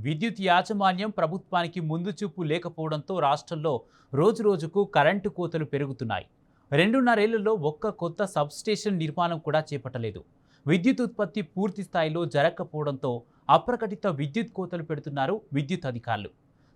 విద్యుత్ యాజమాన్యం ప్రభుత్వానికి ముందు చూపు లేకపోవడంతో రాష్ట్రంలో రోజురోజుకు కరెంటు కోతలు పెరుగుతున్నాయి. 2.5 ఏళ్లలో ఒక్క కొత్త సబ్స్టేషన్ నిర్మాణం కూడా చేపట్టలేదు. విద్యుత్ ఉత్పత్తి పూర్తి స్థాయిలో జరగకపోవడంతో అప్రకటిత విద్యుత్ కోతలు పెడుతున్నారు విద్యుత్ అధికారులు.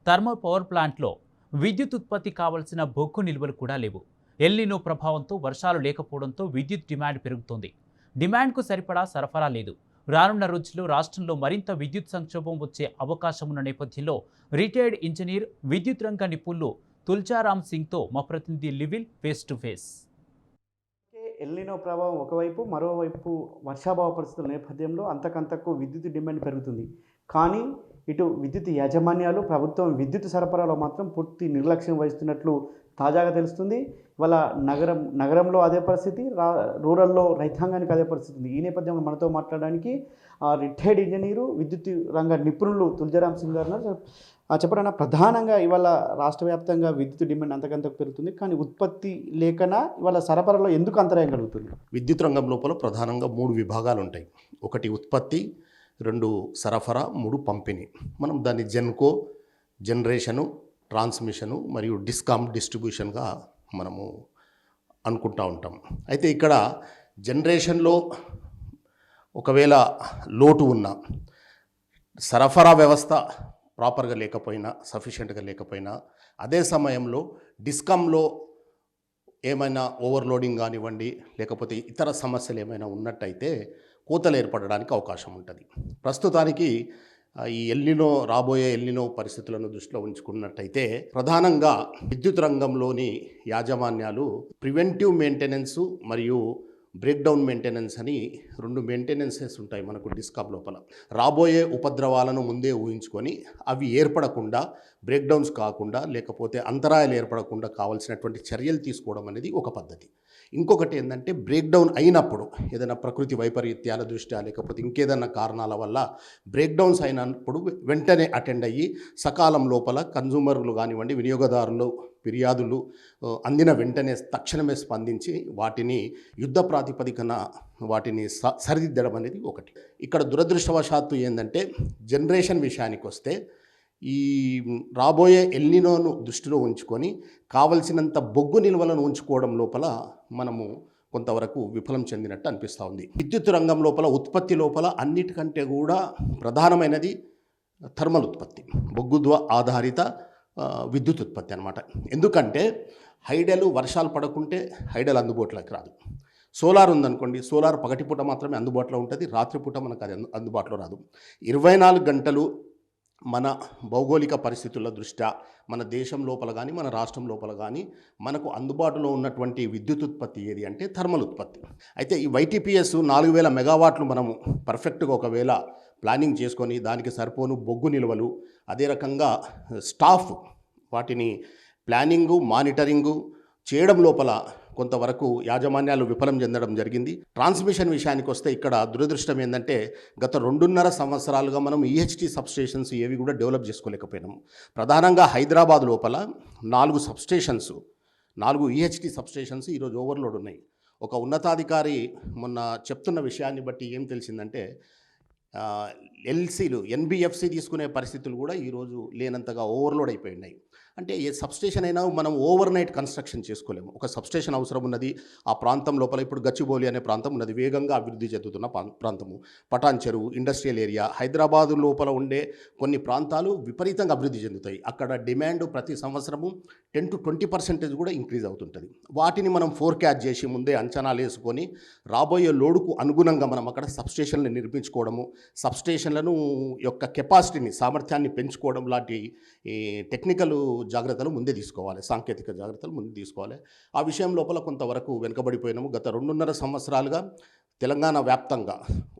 థర్మల్ పవర్ ప్లాంట్లో విద్యుత్ ఉత్పత్తి కావాల్సిన బొగ్గు నిల్వలు కూడా లేవు. ఎల్నినో ప్రభావంతో వర్షాలు లేకపోవడంతో విద్యుత్ డిమాండ్ పెరుగుతోంది. డిమాండ్కు సరిపడా సరఫరా లేదు. రానున్న రోజుల్లో రాష్ట్రంలో మరింత విద్యుత్ సంక్షోభం వచ్చే అవకాశం ఉన్న నేపథ్యంలో రిటైర్డ్ ఇంజనీర్, విద్యుత్ రంగ నిపుణులు తుల్జారాం సింగ్తో మా ప్రతినిధి లివిల్ ఫేస్ టు ఫేస్. ఎల్నినో ప్రభావం ఒకవైపు, మరోవైపు వర్షాభావ పరిస్థితుల నేపథ్యంలో అంతకంతకు విద్యుత్ డిమాండ్ పెరుగుతుంది. కానీ ఇటు విద్యుత్ యాజమాన్యాలు, ప్రభుత్వం విద్యుత్ సరఫరాలో మాత్రం పూర్తి నిర్లక్ష్యం వహిస్తున్నట్లు తాజాగా తెలుస్తుంది. ఇవాళ నగరంలో అదే పరిస్థితి, రూరల్లో రైతాంగానికి అదే పరిస్థితి ఉంది. ఈ నేపథ్యంలో మనతో మాట్లాడడానికి రిటైర్డ్ ఇంజనీరు, విద్యుత్ రంగ నిపుణులు తుల్జారాం సింగ్ గారు. చెప్పడన్నా, ప్రధానంగా ఇవాళ రాష్ట్ర వ్యాప్తంగా విద్యుత్ డిమాండ్ అంతకంతకు పెరుగుతుంది, కానీ ఉత్పత్తి లేకనా ఇవాళ సరఫరాలో ఎందుకు అంతరాయం కలుగుతుంది? విద్యుత్ రంగం లోపల ప్రధానంగా 3 విభాగాలు ఉంటాయి. 1 ఉత్పత్తి, 2 సరఫరా, 3 పంపిణీ. మనం దాన్ని జెన్కో, జనరేషను, ట్రాన్స్మిషను మరియు డిస్ట్రిబ్యూషన్గా మనము అనుకుంటూ ఉంటాం. అయితే ఇక్కడ జనరేషన్లో ఒకవేళ లోటు ఉన్న, సరఫరా వ్యవస్థ ప్రాపర్గా లేకపోయినా, సఫిషియెంట్గా లేకపోయినా, అదే సమయంలో డిస్కామ్లో ఏమైనా ఓవర్లోడింగ్ కానివ్వండి, లేకపోతే ఇతర సమస్యలు ఏమైనా ఉన్నట్టయితే కోతలు ఏర్పడడానికి అవకాశం ఉంటుంది. ప్రస్తుతానికి ఈ రాబోయే ఎల్నినో పరిస్థితులను దృష్టిలో ఉంచుకున్నట్టయితే ప్రధానంగా విద్యుత్ రంగంలోని యాజమాన్యాలు ప్రివెంటివ్ మెయింటెనెన్స్ మరియు బ్రేక్డౌన్ మెయింటెనెన్స్ అని 2 మెయింటెనెన్సెస్ ఉంటాయి మనకు డిస్కామ్ లోపల. రాబోయే ఉపద్రవాలను ముందే ఊహించుకొని అవి ఏర్పడకుండా, బ్రేక్డౌన్స్ కాకుండా, లేకపోతే అంతరాయాలు ఏర్పడకుండా కావాల్సినటువంటి చర్యలు తీసుకోవడం అనేది ఒక పద్ధతి. ఇంకొకటి ఏంటంటే, బ్రేక్డౌన్ అయినప్పుడు ఏదైనా ప్రకృతి వైపరీత్యాల దృష్ట్యా, లేకపోతే ఇంకేదైనా కారణాల వల్ల బ్రేక్డౌన్స్ అయినప్పుడు వెంటనే అటెండ్ అయ్యి సకాలం లోపల కన్జ్యూమర్లు కానివ్వండి, వినియోగదారులు ఫిర్యాదులు అందిన వెంటనే తక్షణమే స్పందించి వాటిని యుద్ధ ప్రాతిపదికన వాటిని సరిదిద్దడం అనేది ఒకటి. ఇక్కడ దురదృష్టవశాత్తు ఏంటంటే, జనరేషన్ విషయానికి వస్తే ఈ రాబోయే ఎల్నినోను దృష్టిలో ఉంచుకొని కావలసినంత బొగ్గు నిల్వలను ఉంచుకోవడం లోపల మనము కొంతవరకు విఫలం చెందినట్టు అనిపిస్తూ ఉంది. విద్యుత్ రంగం లోపల, ఉత్పత్తి లోపల అన్నిటికంటే కూడా ప్రధానమైనది థర్మల్ ఉత్పత్తి, బొగ్గు ఆధారిత విద్యుత్ ఉత్పత్తి అన్నమాట. ఎందుకంటే హైడల్ వర్షాలు పడకుంటే హైడల్ అందుబాటులోకి రాదు. సోలార్ ఉందనుకోండి, సోలార్ పగటిపూట మాత్రమే అందుబాటులో ఉంటుంది, రాత్రిపూట మనకు అది అందుబాటులో రాదు. 24 గంటలు మన భౌగోళిక పరిస్థితుల దృష్ట్యా మన దేశం లోపల కానీ, మన రాష్ట్రం లోపల కానీ మనకు అందుబాటులో ఉన్నటువంటి విద్యుత్ ఉత్పత్తి ఏది అంటే థర్మల్ ఉత్పత్తి. అయితే ఈ వైటీపీఎస్ 4000 మెగావాట్లు మనము పర్ఫెక్ట్గా ఒకవేళ ప్లానింగ్ చేసుకొని దానికి సరిపోను బొగ్గు నిల్వలు, అదే రకంగా స్టాఫ్ వాటిని ప్లానింగు, మానిటరింగు చేయడం లోపల కొంతవరకు యాజమాన్యాలు విఫలం చెందడం జరిగింది. ట్రాన్స్మిషన్ విషయానికి వస్తే ఇక్కడ దురదృష్టం ఏంటంటే, గత 2.5 సంవత్సరాలుగా మనం ఈహెచ్టీ సబ్స్టేషన్స్ ఏవి కూడా డెవలప్ చేసుకోలేకపోయినాము. ప్రధానంగా హైదరాబాద్ లోపల 4 సబ్స్టేషన్స్, 4 ఈహెచ్టీ సబ్స్టేషన్స్ ఈరోజు ఓవర్లోడ్ ఉన్నాయి. ఒక ఉన్నతాధికారి మొన్న చెప్తున్న విషయాన్ని బట్టి ఏం తెలిసిందంటే, ఎల్సీలు, ఎన్బిఎఫ్సి తీసుకునే పరిస్థితులు కూడా ఈరోజు లేనంతగా ఓవర్లోడ్ అయిపోయి ఉన్నాయి. అంటే ఏ సబ్స్టేషన్ అయినా మనం ఓవర్ నైట్ కన్స్ట్రక్షన్ చేసుకోలేము. ఒక సబ్స్టేషన్ అవసరం ఉన్నది. ఆ ప్రాంతం లోపల ఇప్పుడు గచ్చిబౌలి అనే ప్రాంతం ఉన్నది, వేగంగా అభివృద్ధి చెందుతున్న ప్రాంతము. పటాన్ చెరువు, ఇండస్ట్రియల్ ఏరియా, హైదరాబాదు లోపల ఉండే కొన్ని ప్రాంతాలు విపరీతంగా అభివృద్ధి చెందుతాయి. అక్కడ డిమాండ్ ప్రతి సంవత్సరము 10 to 20% కూడా ఇంక్రీజ్ అవుతుంటుంది. వాటిని మనం ఫోర్కాస్ట్ చేసి ముందే అంచనాలు వేసుకొని రాబోయే లోడుకు అనుగుణంగా మనం అక్కడ సబ్స్టేషన్లు నిర్మించుకోవడము, సబ్స్టేషన్లను యొక్క కెపాసిటీని, సామర్థ్యాన్ని పెంచుకోవడం లాంటి టెక్నికల్ జాగ్రత్తలు ముందే తీసుకోవాలి, సాంకేతిక జాగ్రత్తలు ముందే తీసుకోవాలి. ఆ విషయం లోపల కొంతవరకు వెనుకబడిపోయినాము. గత 2.5 సంవత్సరాలుగా తెలంగాణ వ్యాప్తంగా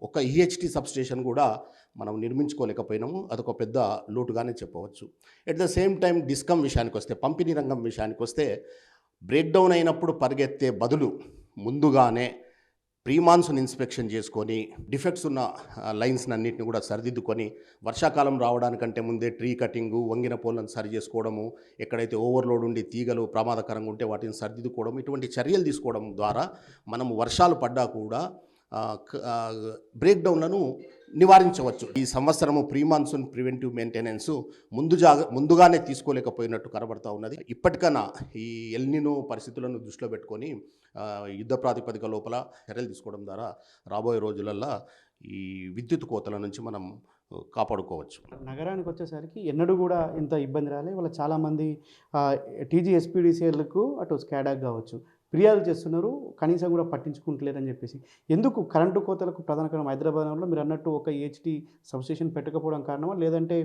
ఒక ఈహెచ్టీ సబ్స్టేషన్ కూడా మనం నిర్మించుకోలేకపోయినాము. అదొక పెద్ద లోటుగానే చెప్పవచ్చు. At the same time discom విషయానికి వస్తే, పంపిణీ రంగం విషయానికి వస్తే, బ్రేక్డౌన్ అయినప్పుడు పరిగెత్తే బదులు ముందుగానే ప్రీమాన్సూన్ ఇన్స్పెక్షన్ చేసుకొని డిఫెక్ట్స్ ఉన్న లైన్స్ అన్నింటిని కూడా సరిదిద్దుకొని, వర్షాకాలం రావడానికంటే ముందే ట్రీ కటింగు, వంగిన పోలను సరి చేసుకోవడము, ఎక్కడైతే ఓవర్లోడ్ ఉండి తీగలు ప్రమాదకరంగా ఉంటే వాటిని సరిదిద్దుకోవడం, ఇటువంటి చర్యలు తీసుకోవడం ద్వారా మనము వర్షాలు పడ్డా కూడా బ్రేక్డౌన్లను నివారించవచ్చు. ఈ సంవత్సరము ప్రీ మాన్సూన్ ప్రివెంటివ్ మెయింటెనెన్స్ ముందుగానే తీసుకోలేకపోయినట్టు కనబడతా ఉన్నది. ఇప్పటికైనా ఈ ఎల్నినో పరిస్థితులను దృష్టిలో పెట్టుకొని యుద్ధ ప్రాతిపదిక లోపల చర్యలు తీసుకోవడం ద్వారా రాబోయే రోజులల్లో ఈ విద్యుత్ కోతల నుంచి మనం కాపాడుకోవచ్చు. నగరానికి వచ్చేసరికి ఎన్నడూ కూడా ఇంత ఇబ్బంది రాలే. వాళ్ళ చాలామంది టీజీఎస్పీడీసీఎల్కు అటు స్కాడాక్ కావచ్చు ఫిర్యాదులు చేస్తున్నారు, కనీసం కూడా పట్టించుకుంటలేరని చెప్పేసి. ఎందుకు కరెంటు కోతలకు ప్రధాన కారణం హైదరాబాద్లో మీరు అన్నట్టు ఒక హెచ్టీ సబ్స్టేషన్ పెట్టకపోవడం కారణమా, లేదంటే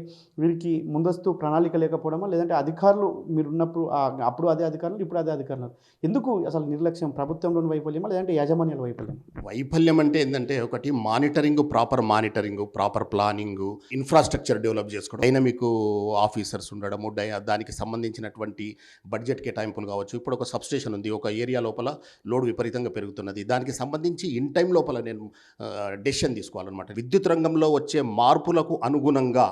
వీరికి ముందస్తు ప్రణాళిక లేకపోవడమా, లేదంటే అధికారులు మీరు ఉన్నప్పుడు అప్పుడు అదే అధికారులు ఇప్పుడు అదే అధికారులు, ఎందుకు అసలు నిర్లక్ష్యం? ప్రభుత్వంలోని వైఫల్యమా లేదంటే యాజమాన్యాల వైఫల్యం? వైఫల్యం అంటే ఏంటంటే ఒకటి monitoring, proper planning, infrastructure develop చేసుకోవడం, డైనమిక్ ఆఫీసర్స్ ఉండడము, డదానికి సంబంధించినటువంటి బడ్జెట్ కేటాయింపులు కావచ్చు. ఇప్పుడు ఒక సబ్స్టేషన్ ఉంది, ఒక ఏరియా లోపల లోడ్ విపరీతంగా పెరుగుతున్నది, దానికి సంబంధించి ఇన్ టైం లోపల నేను డెసిషన్ తీసుకోవాలన్నమాట. విద్యుత్ రంగంలో వచ్చే మార్పులకు అనుగుణంగా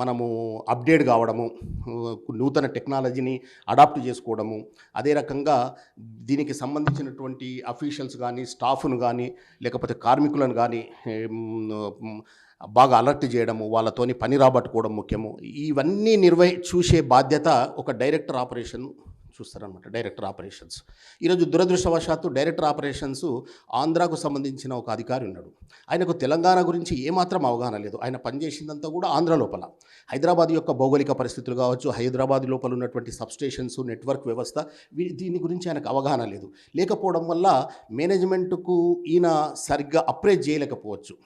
మనము అప్డేట్ కావడము, నూతన టెక్నాలజీని అడాప్ట్ చేసుకోవడము, అదే రకంగా దీనికి సంబంధించినటువంటి అఫీషియల్స్ కానీ స్టాఫ్ను కానీ లేకపోతే కార్మికులను కానీ బాగా అలర్ట్ చేయడము, వాళ్ళతోని పని రాబట్టుకోవడం ముఖ్యము. ఇవన్నీ చూసే బాధ్యత ఒక డైరెక్టర్ ఆపరేషన్ చూస్తారనమాట. డైరెక్టర్ ఆపరేషన్స్ ఈరోజు దురదృష్టవశాత్తు డైరెక్టర్ ఆపరేషన్స్ ఆంధ్రాకు సంబంధించిన ఒక అధికారి ఉన్నాడు. ఆయనకు తెలంగాణ గురించి ఏమాత్రం అవగాహన లేదు. ఆయన పనిచేసిందంతా కూడా ఆంధ్ర లోపల. హైదరాబాద్ యొక్క భౌగోళిక పరిస్థితులు కావచ్చు, హైదరాబాద్ లోపల ఉన్నటువంటి సబ్స్టేషన్స్, నెట్వర్క్ వ్యవస్థ, దీని గురించి ఆయనకు అవగాహన లేదు. లేకపోవడం వల్ల మేనేజ్మెంట్కు ఈయన సరిగ్గా అప్రైజ్ చేయలేకపోవచ్చు.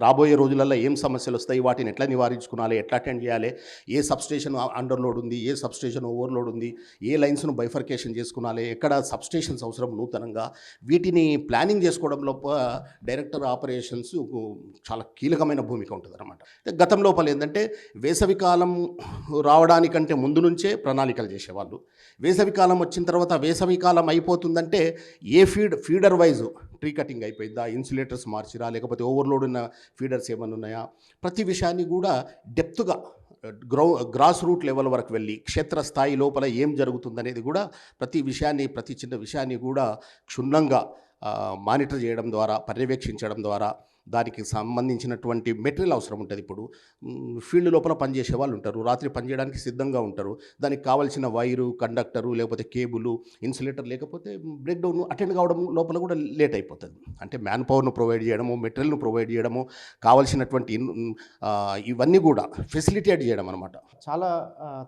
రాబోయే రోజులలో ఏం సమస్యలు వస్తాయి, వాటిని ఎట్లా నివారించుకోవాలి, ఎట్లా అటెండ్ చేయాలి, ఏ సబ్స్టేషన్ అండర్లోడ్ ఉంది, ఏ సబ్స్టేషన్ ఓవర్లోడ్ ఉంది, ఏ లైన్స్ను బైఫర్కేషన్ చేసుకోవాలి, ఎక్కడ సబ్స్టేషన్స్ అవసరం నూతనంగా, వీటిని ప్లానింగ్ చేసుకోవడంలో డైరెక్టర్ ఆపరేషన్స్ చాలా కీలకమైన భూమిక ఉంటుంది అన్నమాట. గతం లోపల ఏంటంటే వేసవికాలం రావడానికంటే ముందు నుంచే ప్రణాళికలు చేసేవాళ్ళు. వేసవికాలం వచ్చిన తర్వాత వేసవికాలం అయిపోతుందంటే ఫీడర్ వైజ్ ట్రీ కటింగ్ అయిపోయిందా, ఇన్సులేటర్స్ మార్చిరా, లేకపోతే ఓవర్లోడ్ ఉన్న ఫీడర్స్ ఏమైనా ఉన్నాయా, ప్రతి విషయాన్ని కూడా డెప్త్గా గ్రాస్ రూట్ లెవెల్ వరకు వెళ్ళి క్షేత్రస్థాయి లోపల ఏం జరుగుతుందనేది కూడా ప్రతి చిన్న విషయాన్ని కూడా క్షుణ్ణంగా మానిటర్ చేయడం ద్వారా, పర్యవేక్షించడం ద్వారా దానికి సంబంధించినటువంటి మెటీరియల్ అవసరం ఉంటుంది. ఇప్పుడు ఫీల్డ్ లోపల పనిచేసే వాళ్ళు ఉంటారు, రాత్రి పనిచేయడానికి సిద్ధంగా ఉంటారు. దానికి కావాల్సిన వైరు, కండక్టరు, లేకపోతే కేబుల్, ఇన్సులేటర్ లేకపోతే బ్రేక్ డౌన్ అటెండ్ కావడం లోపల కూడా లేట్ అయిపోతుంది. అంటే మ్యాన్ పవర్ను ప్రొవైడ్ చేయడము, మెటీరియల్ను ప్రొవైడ్ చేయడము, కావాల్సినటువంటి ఇవన్నీ కూడా ఫెసిలిటేట్ చేయడం అనమాట. చాలా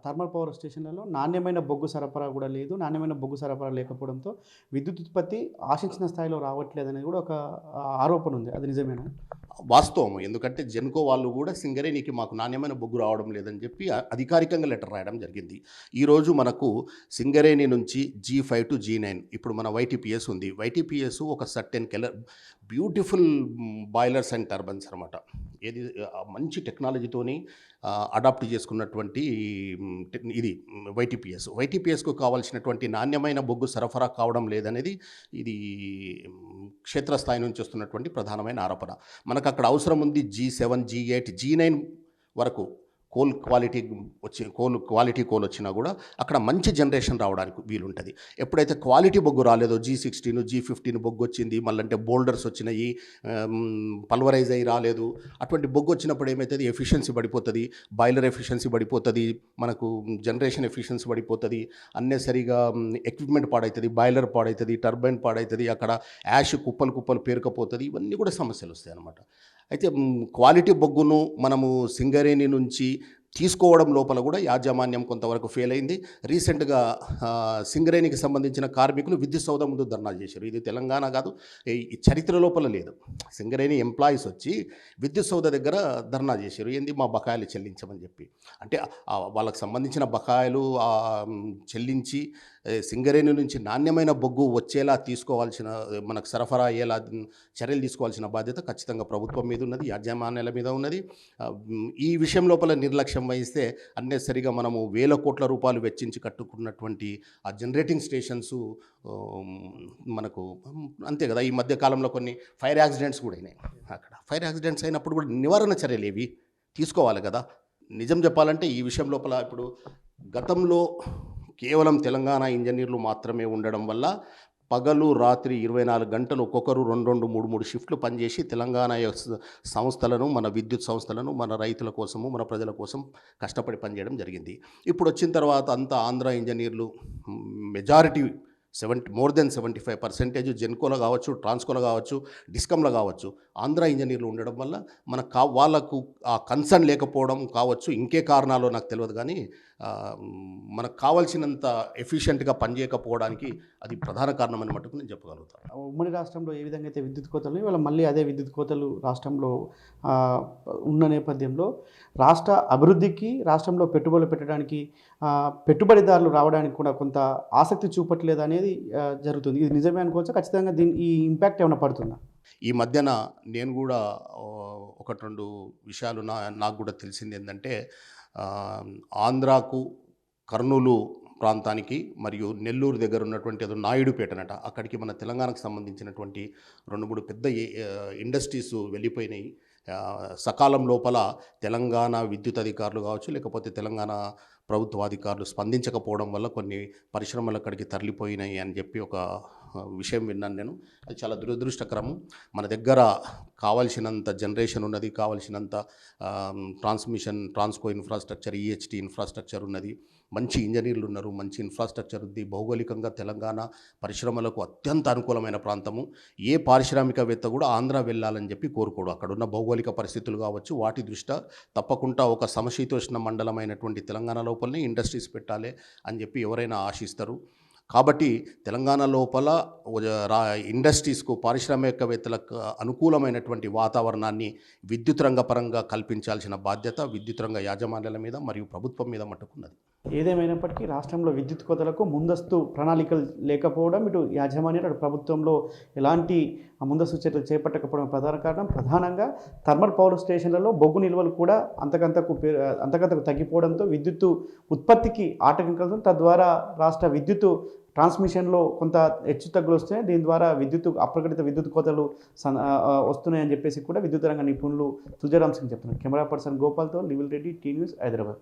థర్మల్ పవర్ స్టేషన్లలో నాణ్యమైన బొగ్గు సరఫరా కూడా లేదు. నాణ్యమైన బొగ్గు సరఫరా లేకపోవడంతో విద్యుత్ ఉత్పత్తి ఆశించిన స్థాయిలో రావట్లేదు అనేది కూడా ఒక ఆరోపణ ఉంది. అది నిజమేనా? వాస్తవం. ఎందుకంటే జెన్కో వాళ్ళు కూడా సింగరేణికి మాకు నాణ్యమైన బొగ్గు రావడం లేదని చెప్పి అధికారికంగా లెటర్ రాయడం జరిగింది. ఈరోజు మనకు సింగరేణి నుంచి G5 to G9 ఇప్పుడు మన YTPS ఉంది. YTPS ఒక certain beautiful boilers and turbines అనమాట. ఏది మంచి టెక్నాలజీతోని అడాప్ట్ చేసుకున్నటువంటి ఇది వైటీపీఎస్కు కావాల్సినటువంటి నాణ్యమైన బొగ్గు సరఫరా కావడం లేదనేది ఇది క్షేత్రస్థాయి నుంచి వస్తున్నటువంటి ప్రధానమైన ఆరోపణ. మనకు అక్కడ అవసరం ఉంది G7, G8, G9 వరకు క్వాలిటీ కోల్ వచ్చినా కూడా అక్కడ మంచి జనరేషన్ రావడానికి వీలుంటుంది. ఎప్పుడైతే క్వాలిటీ బొగ్గు రాలేదో, G16, G15 బొగ్గు వచ్చింది, మళ్ళంటే బోల్డర్స్ వచ్చినాయి, పల్వరైజ్ అయ్యి రాలేదు, అటువంటి బొగ్గు వచ్చినప్పుడు ఏమవుతుంది, ఎఫిషియన్సీ పడిపోతుంది, బాయిలర్ ఎఫిషియన్సీ పడిపోతుంది, మనకు జనరేషన్ ఎఫిషియన్సీ పడిపోతుంది, అన్నెసరిగా ఎక్విప్మెంట్ పాడవుతుంది, బాయిలర్ పాడవుతుంది, టర్బైన్ పాడవుతుంది, అక్కడ యాష్ కుప్పలు పేరుకపోతుంది. ఇవన్నీ కూడా సమస్యలు వస్తాయి అన్నమాట. అయితే క్వాలిటీ బొగ్గును మనము సింగరేణి నుంచి తీసుకోవడం లోపల కూడా యాజమాన్యం కొంతవరకు ఫెయిల్ అయింది. రీసెంట్గా సింగరేణికి సంబంధించిన కార్మికులు విద్యుత్ సౌధ ముందు ధర్నాలు చేశారు. ఇది తెలంగాణ కాదు, ఈ చరిత్ర లోపల లేదు. సింగరేణి ఎంప్లాయీస్ వచ్చి విద్యుత్ సౌధ దగ్గర ధర్నా చేశారు. ఏంది, మా బకాయిలు చెల్లించమని చెప్పి. అంటే వాళ్ళకి సంబంధించిన బకాయిలు చెల్లించి సింగరేణి నుంచి నాణ్యమైన బొగ్గు వచ్చేలా తీసుకోవాల్సిన, మనకు సరఫరా అయ్యేలా చర్యలు తీసుకోవాల్సిన బాధ్యత ఖచ్చితంగా ప్రభుత్వం మీద ఉన్నది, యాజమాన్యాల మీద ఉన్నది. ఈ విషయం లోపల నిర్లక్ష్యం వహిస్తే అన్నెసరిగా మనము వేల కోట్ల రూపాయలు వెచ్చించి కట్టుకున్నటువంటి ఆ జనరేటింగ్ స్టేషన్స్ మనకు అంతే కదా. ఈ మధ్య కాలంలో కొన్ని ఫైర్ యాక్సిడెంట్స్ కూడా అయినాయి. అక్కడ ఫైర్ యాక్సిడెంట్స్ అయినప్పుడు కూడా నివారణ చర్యలు ఏవి తీసుకోవాలి కదా. నిజం చెప్పాలంటే ఈ విషయం లోపల ఇప్పుడు గతంలో కేవలం తెలంగాణ ఇంజనీర్లు మాత్రమే ఉండడం వల్ల పగలు రాత్రి 24 గంటలు ఒక్కొక్కరు 2, 2, 3, 3 షిఫ్ట్లు పనిచేసి తెలంగాణ సంస్థలను, మన విద్యుత్ సంస్థలను, మన రైతుల కోసము, మన ప్రజల కోసం కష్టపడి పనిచేయడం జరిగింది. ఇప్పుడు వచ్చిన తర్వాత అంతా ఆంధ్ర ఇంజనీర్లు మెజారిటీ మోర్ దెన్ 75% జెన్కోలో కావచ్చు, ట్రాన్స్కోలో కావచ్చు, డిస్కంలో కావచ్చు, ఆంధ్ర ఇంజనీర్లు ఉండడం వల్ల వాళ్ళకు ఆ కన్సర్న్ లేకపోవడం కావచ్చు, ఇంకే కారణాలు నాకు తెలియదు. కానీ మనకు కావాల్సినంత ఎఫిషియెంట్గా పనిచేయకపోవడానికి అది ప్రధాన కారణం అని మటుకు నేను చెప్పగలుగుతాను. ఉమ్మడి రాష్ట్రంలో ఏ విధంగా అయితే విద్యుత్ కోతలు ఇవాళ మళ్ళీ అదే విద్యుత్ కోతలు రాష్ట్రంలో ఉన్న నేపథ్యంలో రాష్ట్ర అభివృద్ధికి, రాష్ట్రంలో పెట్టుబడులు పెట్టడానికి, పెట్టుబడిదారులు రావడానికి కూడా కొంత ఆసక్తి చూపట్లేదు అనేది జరుగుతుంది. ఇది నిజమే అనుకోవచ్చా? ఖచ్చితంగా ఈ ఇంపాక్ట్ ఏమైనా పడుతుందా? ఈ మధ్యన నేను కూడా 1-2 విషయాలు నాకు కూడా తెలిసింది ఏంటంటే, ఆంధ్రాకు కర్నూలు ప్రాంతానికి మరియు నెల్లూరు దగ్గర ఉన్నటువంటి ఏదో నాయుడుపేటనట, అక్కడికి మన తెలంగాణకు సంబంధించినటువంటి 2-3 పెద్ద ఇండస్ట్రీస్ వెళ్ళిపోయినాయి. సకాలం లోపల తెలంగాణ విద్యుత్ అధికారులు కావచ్చు, లేకపోతే తెలంగాణ ప్రభుత్వాధికారులు స్పందించకపోవడం వల్ల కొన్ని పరిశ్రమలు అక్కడికి తరలిపోయినాయి అని చెప్పి ఒక విషయం విన్నాను నేను. అది చాలా దురదృష్టకరము. మన దగ్గర కావాల్సినంత జనరేషన్ ఉన్నది, కావాల్సినంత ట్రాన్స్కో ఇన్ఫ్రాస్ట్రక్చర్, ఈహెచ్టీ ఇన్ఫ్రాస్ట్రక్చర్ ఉన్నది, మంచి ఇంజనీర్లు ఉన్నారు, మంచి ఇన్ఫ్రాస్ట్రక్చర్ ఉంది. భౌగోళికంగా తెలంగాణ పరిశ్రమలకు అత్యంత అనుకూలమైన ప్రాంతము. ఏ పారిశ్రామికవేత్త కూడా ఆంధ్ర వెళ్ళాలని చెప్పి కోరుకోడు. అక్కడున్న భౌగోళిక పరిస్థితులు కావచ్చు, వాటి దృష్ట్యా తప్పకుండా ఒక సమశీతోష్ణ మండలమైనటువంటి తెలంగాణ లోపలనే ఇండస్ట్రీస్ పెట్టాలి అని చెప్పి ఎవరైనా ఆశిస్తారు. కాబట్టి తెలంగాణ లోపల ఇండస్ట్రీస్కు, పారిశ్రామికవేత్తలకు అనుకూలమైనటువంటి వాతావరణాన్ని విద్యుత్ రంగ పరంగా కల్పించాల్సిన బాధ్యత విద్యుత్ రంగ యాజమాన్యాల మీద మరియు ప్రభుత్వం మీద మట్టుకున్నది. ఏదేమైనప్పటికీ రాష్ట్రంలో విద్యుత్ కోతలకు ముందస్తు ప్రణాళికలు లేకపోవడం, ఇటు యాజమాన్యాలు, అటు ప్రభుత్వంలో ఎలాంటి ముందస్తు చర్యలు చేపట్టకపోవడం ప్రధాన కారణం. ప్రధానంగా థర్మల్ పవర్ స్టేషన్లలో బొగ్గు నిల్వలు కూడా అంతకంతకు తగ్గిపోవడంతో విద్యుత్తు ఉత్పత్తికి ఆటంకం కలుగుతుంది. తద్వారా రాష్ట్ర విద్యుత్తు ట్రాన్స్మిషన్లో కొంత హెచ్చు తగ్గులు వస్తున్నాయి. దీని ద్వారా అప్రకటిత విద్యుత్ కోతలు వస్తున్నాయని చెప్పేసి కూడా విద్యుత్ రంగ నిపుణులు తులజారాం సింగ్ చెప్తున్నారు. కెమెరా పర్సన్ గోపాల్తో లివిల్ రెడ్డి, టీ న్యూస్, హైదరాబాద్.